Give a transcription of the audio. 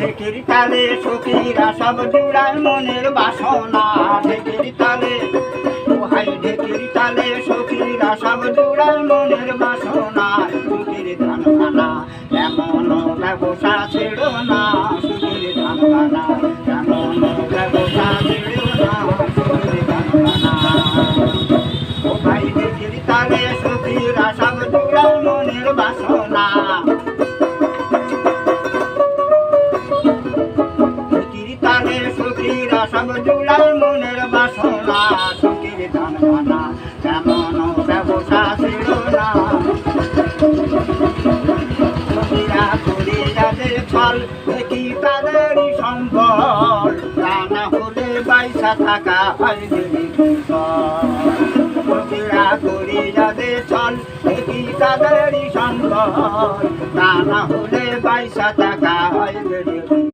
ঢেকির তালে সখীরা সব জুড়ায় মনের বাসনা ঢেকির তালে ওহাই ঢেকির তালে সখীরা সব জুড়ায় মনের বাসনা সুখীর ধান খানা এমন ব্যবসা ছিল না সুখীর ধান খানা এমন ব্যবসা ছিল না সুখীর ধান খানা ওহাই ঢেকির তালে সখীরা সব জুড়ায় মনের বাসনা সখীরা সব জুড়াই মনের বাসনা সুখীর ধান খানা এমন ব্যবসা ছিল না সখীরা করে যাদের ফল দেখি তাদেরই সম্বল তা না হলে পয়সা থাকা হয় সখীরা করে যাদের ফল দেখি তাদেরই সম্বল তা না হলে পয়সা থাকা হয়